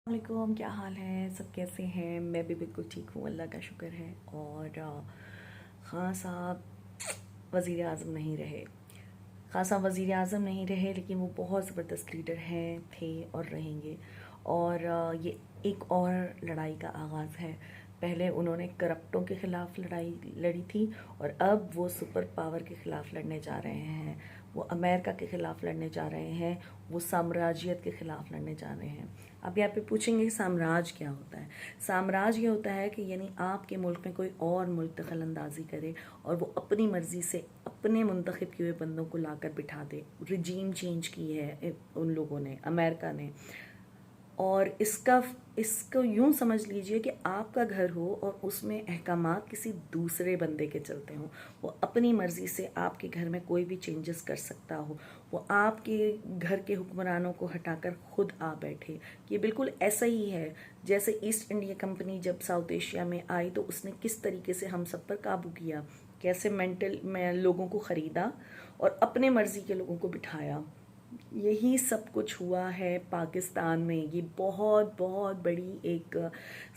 वालेकुम, क्या हाल है? सब कैसे हैं? मैं भी बिल्कुल ठीक हूँ, अल्लाह का शुक्र है। और ख़ान साहब वज़ीर आज़म नहीं रहे। ख़ान साहब वज़ीर आज़म नहीं रहे, लेकिन वो बहुत ज़बरदस्त लीडर हैं, थे और रहेंगे। और ये एक और लड़ाई का आगाज़ है। पहले उन्होंने करप्टों के ख़िलाफ़ लड़ाई लड़ी थी और अब वो सुपर पावर के ख़िलाफ़ लड़ने जा रहे हैं। वो अमेरिका के ख़िलाफ़ लड़ने जा रहे हैं। वो साम्राज्यत के ख़िलाफ़ लड़ने जा रहे हैं। अब यहाँ पे पूछेंगे साम्राज्य क्या होता है? साम्राज्य ये होता है कि यानी आपके मुल्क में कोई और मुल्क दखल अंदाजी करे और वो अपनी मर्ज़ी से अपने मुंतखब किए हुए बंदों को लाकर बिठा दे। रिजीम चेंज की है उन लोगों ने, अमेरिका ने। और इसको यूं समझ लीजिए कि आपका घर हो और उसमें अहकामात किसी दूसरे बंदे के चलते हों। वो अपनी मर्ज़ी से आपके घर में कोई भी चेंजेस कर सकता हो। वो आपके घर के हुक्मरानों को हटाकर खुद आ बैठे। ये बिल्कुल ऐसा ही है जैसे ईस्ट इंडिया कंपनी जब साउथ एशिया में आई तो उसने किस तरीके से हम सब पर काबू किया, कैसे मेंटल में लोगों को ख़रीदा और अपने मर्ज़ी के लोगों को बिठाया। यही सब कुछ हुआ है पाकिस्तान में। ये बहुत बहुत बड़ी एक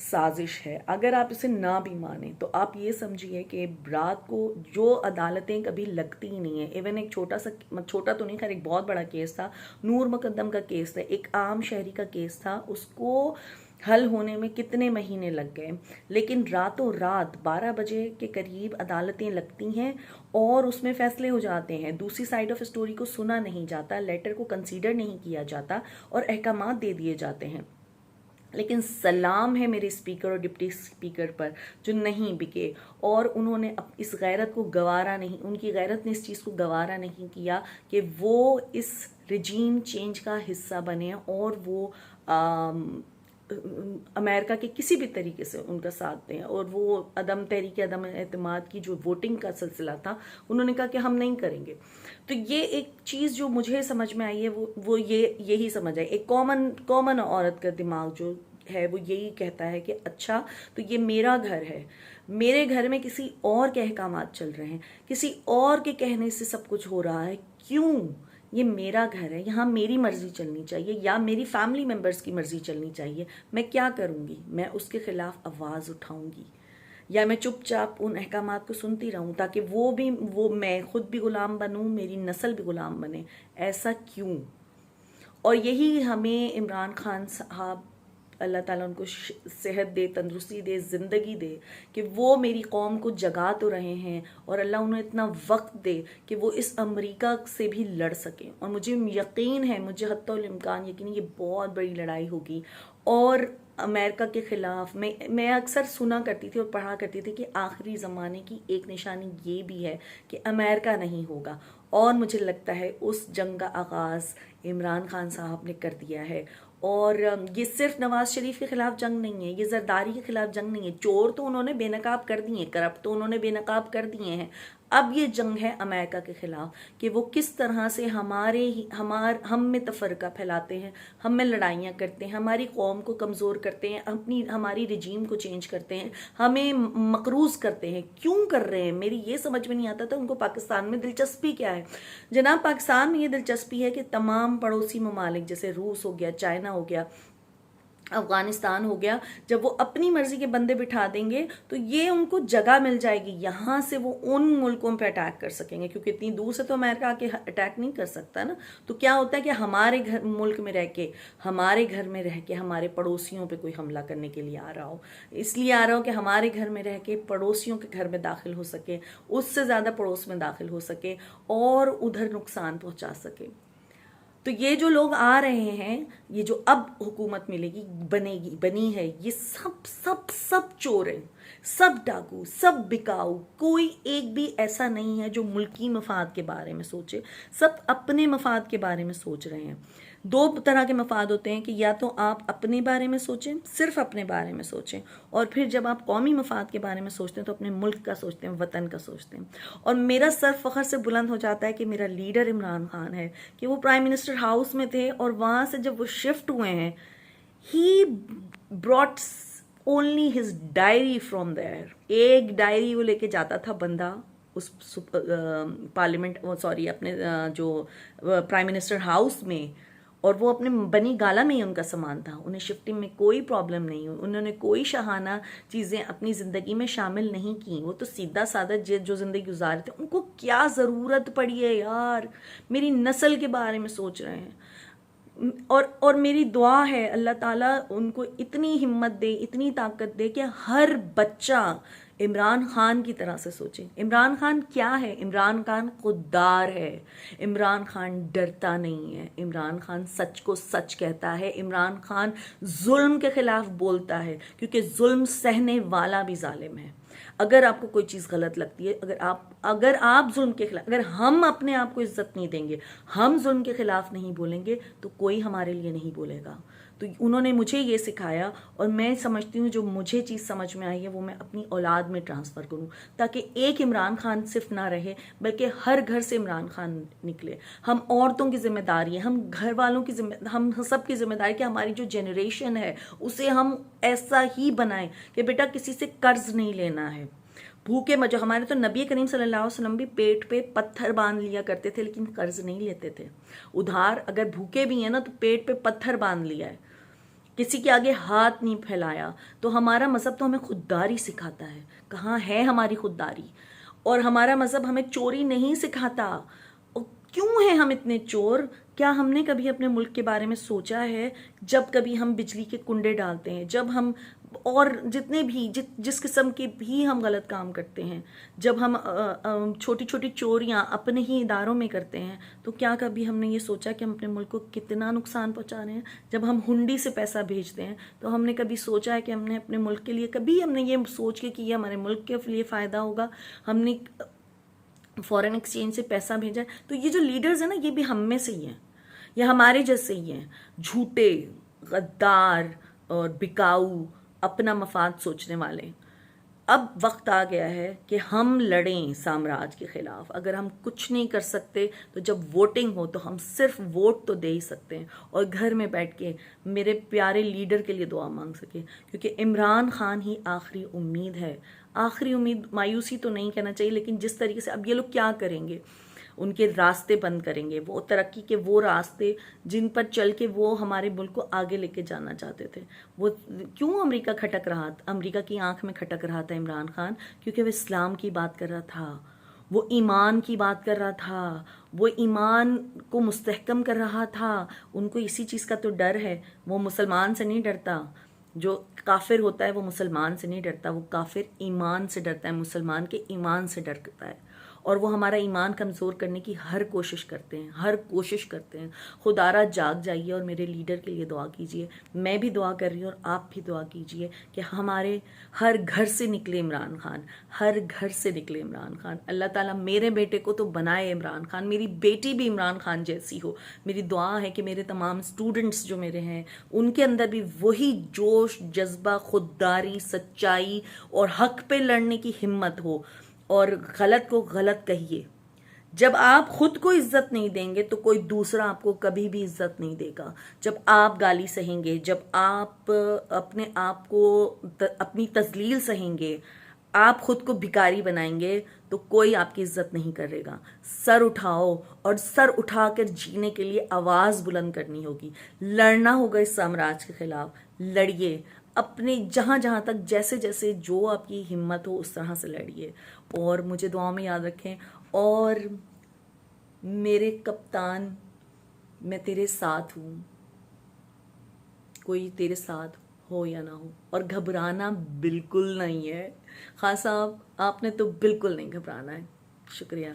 साजिश है। अगर आप इसे ना भी माने तो आप ये समझिए कि रात को जो अदालतें कभी लगती ही नहीं है, इवन एक छोटा तो नहीं, खैर एक बहुत बड़ा केस था, नूर मुकद्दम का केस था, एक आम शहरी का केस था, उसको हल होने में कितने महीने लग गए। लेकिन रातों रात 12 बजे के करीब अदालतें लगती हैं और उसमें फैसले हो जाते हैं। दूसरी साइड ऑफ स्टोरी को सुना नहीं जाता, लेटर को कंसीडर नहीं किया जाता और अहकामात दे दिए जाते हैं। लेकिन सलाम है मेरे स्पीकर और डिप्टी स्पीकर पर जो नहीं बिके और उन्होंने इस गैरत को गवारा नहीं, उनकी गैरत ने इस चीज़ को गवारा नहीं किया कि वो इस रिजीम चेंज का हिस्सा बने और वो अमेरिका के किसी भी तरीके से उनका साथ दें। और वो अदम एतमाद की जो वोटिंग का सिलसिला था, उन्होंने कहा कि हम नहीं करेंगे। तो ये एक चीज़ जो मुझे समझ में आई है वो यही समझ आई। एक कॉमन कॉमन औरत का दिमाग जो है वो यही कहता है कि अच्छा, तो ये मेरा घर है, मेरे घर में किसी और के अहकामात चल रहे हैं, किसी और के कहने से सब कुछ हो रहा है। क्यों? ये मेरा घर है, यहाँ मेरी मर्जी चलनी चाहिए या मेरी फैमिली मेम्बर्स की मर्जी चलनी चाहिए। मैं क्या करूँगी? मैं उसके खिलाफ आवाज़ उठाऊंगी या मैं चुपचाप उन अहकामात को सुनती रहूं ताकि वो मैं खुद भी गुलाम बनूं, मेरी नस्ल भी गुलाम बने? ऐसा क्यों? और यही हमें इमरान खान साहब, अल्लाह ताला उनको सेहत दे, तंदुरुस्ती दे, ज़िंदगी दे कि वो मेरी कौम को जगा तो रहे हैं और अल्लाह उन्हें इतना वक्त दे कि वो इस अमेरिका से भी लड़ सकें। और मुझे यकीन है, मुझे हत्तुल इम्कान यकीन है ये बहुत बड़ी लड़ाई होगी। और अमेरिका के ख़िलाफ़ मैं अक्सर सुना करती थी और पढ़ा करती थी कि आखिरी ज़माने की एक निशानी ये भी है कि अमेरिका नहीं होगा। और मुझे लगता है उस जंग का आगाज़ इमरान खान साहब ने कर दिया है। और ये सिर्फ नवाज शरीफ के खिलाफ जंग नहीं है, ये जरदारी के खिलाफ जंग नहीं है। चोर तो उन्होंने बेनकाब कर दिए, करप्ट तो उन्होंने बेनकाब कर दिए हैं। अब ये जंग है अमेरिका के खिलाफ कि वो किस तरह से हम में तफरका फैलाते हैं, हम में लड़ाइयाँ करते हैं, हमारी कौम को कमज़ोर करते हैं, हमारी रिजीम को चेंज करते हैं, हमें मकरूज़ करते हैं। क्यों कर रहे हैं? मेरी ये समझ में नहीं आता था उनको पाकिस्तान में दिलचस्पी क्या है। जनाब, पाकिस्तान में ये दिलचस्पी है कि तमाम पड़ोसी ममालिक जैसे रूस हो गया, चाइना हो गया, अफगानिस्तान हो गया, जब वो अपनी मर्जी के बंदे बिठा देंगे तो ये उनको जगह मिल जाएगी, यहाँ से वो उन मुल्कों पे अटैक कर सकेंगे क्योंकि इतनी दूर से तो अमेरिका आके अटैक नहीं कर सकता ना। तो क्या होता है कि हमारे घर मुल्क में रह के, हमारे घर में रह के हमारे पड़ोसियों पे कोई हमला करने के लिए आ रहा हो, इसलिए आ रहा हो कि हमारे घर में रह के पड़ोसियों के घर में दाखिल हो सके, उससे ज़्यादा पड़ोस में दाखिल हो सके और उधर नुकसान पहुँचा सके। तो ये जो लोग आ रहे हैं, ये जो अब हुकूमत मिलेगी, बनी है, ये सब सब सब चोर हैं, सब डाकू, सब बिकाऊ। कोई एक भी ऐसा नहीं है जो मुल्की मफाद के बारे में सोचे। सब अपने मफाद के बारे में सोच रहे हैं। दो तरह के मफाद होते हैं कि या तो आप अपने बारे में सोचें, सिर्फ अपने बारे में सोचें, और फिर जब आप कौमी मफाद के बारे में सोचते हैं तो अपने मुल्क का सोचते हैं, वतन का सोचते हैं। और मेरा सर फख्र से बुलंद हो जाता है कि मेरा लीडर इमरान खान है कि वो प्राइम मिनिस्टर हाउस में थे और वहाँ से जब वो शिफ्ट हुए हैं, he brought only his diary from there. एक डायरी वो लेके जाता था बंदा उस पार्लियामेंट, सॉरी, अपने जो प्राइम मिनिस्टर हाउस में, और वो अपने बनी गाला में ही उनका सामान था, उन्हें शिफ्टिंग में कोई प्रॉब्लम नहीं हुई, उन्होंने कोई शहाना चीज़ें अपनी ज़िंदगी में शामिल नहीं की। वो तो सीधा साधा जो ज़िंदगी गुजार रहे थे, उनको क्या ज़रूरत पड़ी है यार, मेरी नस्ल के बारे में सोच रहे हैं। और मेरी दुआ है अल्लाह ताला उनको इतनी हिम्मत दे, इतनी ताकत दे कि हर बच्चा इमरान खान की तरह से सोचे। इमरान खान क्या है? इमरान खान खुददार है, इमरान खान डरता नहीं है, इमरान खान सच को सच कहता है, इमरान खान जुल्म के खिलाफ बोलता है, क्योंकि जुल्म सहने वाला भी जालिम है। अगर आपको कोई चीज़ गलत लगती है, अगर आप जुल्म के खिलाफ, अगर हम अपने आप को इज्जत नहीं देंगे, हम जुल्म के खिलाफ नहीं बोलेंगे, तो कोई हमारे लिए नहीं बोलेगा। तो उन्होंने मुझे ये सिखाया, और मैं समझती हूँ जो मुझे चीज़ समझ में आई है वो मैं अपनी औलाद में ट्रांसफ़र करूँ, ताकि एक इमरान खान सिर्फ ना रहे, बल्कि हर घर से इमरान खान निकले। हम औरतों की जिम्मेदारी है, हम घर वालों की हम सब की जिम्मेदारी कि हमारी जो जनरेशन है उसे हम ऐसा ही बनाएं कि बेटा किसी से कर्ज नहीं लेना है। भूखे मजो, हमारे तो नबी करीम सल्लल्लाहु अलैहि वसल्लम भी पेट पे पत्थर बांध लिया करते थे, लेकिन कर्ज नहीं लेते थे उधार। अगर भूखे भी हैं ना तो पेट पे पत्थर बांध लिया है, किसी के आगे हाथ नहीं फैलाया। तो हमारा मज़हब तो हमें खुददारी सिखाता है। कहाँ है हमारी खुददारी? और हमारा मज़हब हमें चोरी नहीं सिखाता। और क्यों है हम इतने चोर? क्या हमने कभी अपने मुल्क के बारे में सोचा है? जब कभी हम बिजली के कुंडे डालते हैं, जब हम और जितने भी जिस किस्म के भी हम गलत काम करते हैं, जब हम छोटी छोटी चोरियां अपने ही इदारों में करते हैं, तो क्या कभी हमने ये सोचा कि हम अपने मुल्क को कितना नुकसान पहुंचा रहे हैं? जब हम हुंडी से पैसा भेजते हैं, तो हमने कभी सोचा है कि हमने अपने मुल्क के लिए, कभी हमने ये सोच के कि ये हमारे मुल्क के लिए फ़ायदा होगा, हमने फॉरेन एक्सचेंज से पैसा भेजा है? तो ये जो लीडर्स हैं ना, ये भी हम में से ही हैं, ये हमारे जैसे ही हैं, झूठे, गद्दार और बिकाऊ, अपना मफाद सोचने वाले। अब वक्त आ गया है कि हम लड़ें साम्राज्य के खिलाफ। अगर हम कुछ नहीं कर सकते तो जब वोटिंग हो तो हम सिर्फ वोट तो दे ही सकते हैं, और घर में बैठ के मेरे प्यारे लीडर के लिए दुआ मांग सके, क्योंकि इमरान खान ही आखिरी उम्मीद है। आखिरी उम्मीद, मायूसी तो नहीं कहना चाहिए, लेकिन जिस तरीके से अब ये लोग क्या करेंगे, उनके रास्ते बंद करेंगे, वो तरक्की के वो रास्ते जिन पर चल के वो हमारे मुल्क को आगे लेके जाना चाहते थे। वो क्यों अमेरिका खटक रहा था, अमेरिका की आंख में खटक रहा था इमरान खान? क्योंकि वो इस्लाम की बात कर रहा था, वो ईमान की बात कर रहा था, वो ईमान को मुस्तहकम कर रहा था। उनको इसी चीज़ का तो डर है। वो मुसलमान से नहीं डरता, जो काफिर होता है वो मुसलमान से नहीं डरता, वो काफिर ईमान से डरता है, मुसलमान के ईमान से डरता है। और वो हमारा ईमान कमज़ोर करने की हर कोशिश करते हैं, हर कोशिश करते हैं। खुदारा जाग जाइए और मेरे लीडर के लिए दुआ कीजिए। मैं भी दुआ कर रही हूँ और आप भी दुआ कीजिए कि हमारे हर घर से निकले इमरान खान, हर घर से निकले इमरान खान। अल्लाह ताला मेरे बेटे को तो बनाए इमरान खान, मेरी बेटी भी इमरान खान जैसी हो। मेरी दुआ है कि मेरे तमाम स्टूडेंट्स जो मेरे हैं, उनके अंदर भी वही जोश, जज्बा, खुददारी, सच्चाई और हक पे लड़ने की हिम्मत हो। और गलत को गलत कहिए। जब आप खुद को इज्जत नहीं देंगे तो कोई दूसरा आपको कभी भी इज्जत नहीं देगा। जब आप गाली सहेंगे, जब आप अपने आप को अपनी तजलील सहेंगे, आप खुद को भिखारी बनाएंगे, तो कोई आपकी इज्जत नहीं करेगा। सर उठाओ, और सर उठाकर जीने के लिए आवाज़ बुलंद करनी होगी, लड़ना होगा इस साम्राज्य के खिलाफ। लड़िए, अपने जहाँ जहाँ तक जैसे जैसे जो आपकी हिम्मत हो उस तरह से लड़िए, और मुझे दुआ में याद रखें। और मेरे कप्तान, मैं तेरे साथ हूँ, कोई तेरे साथ हो या ना हो, और घबराना बिल्कुल नहीं है। खान साहब, आपने तो बिल्कुल नहीं घबराना है। शुक्रिया।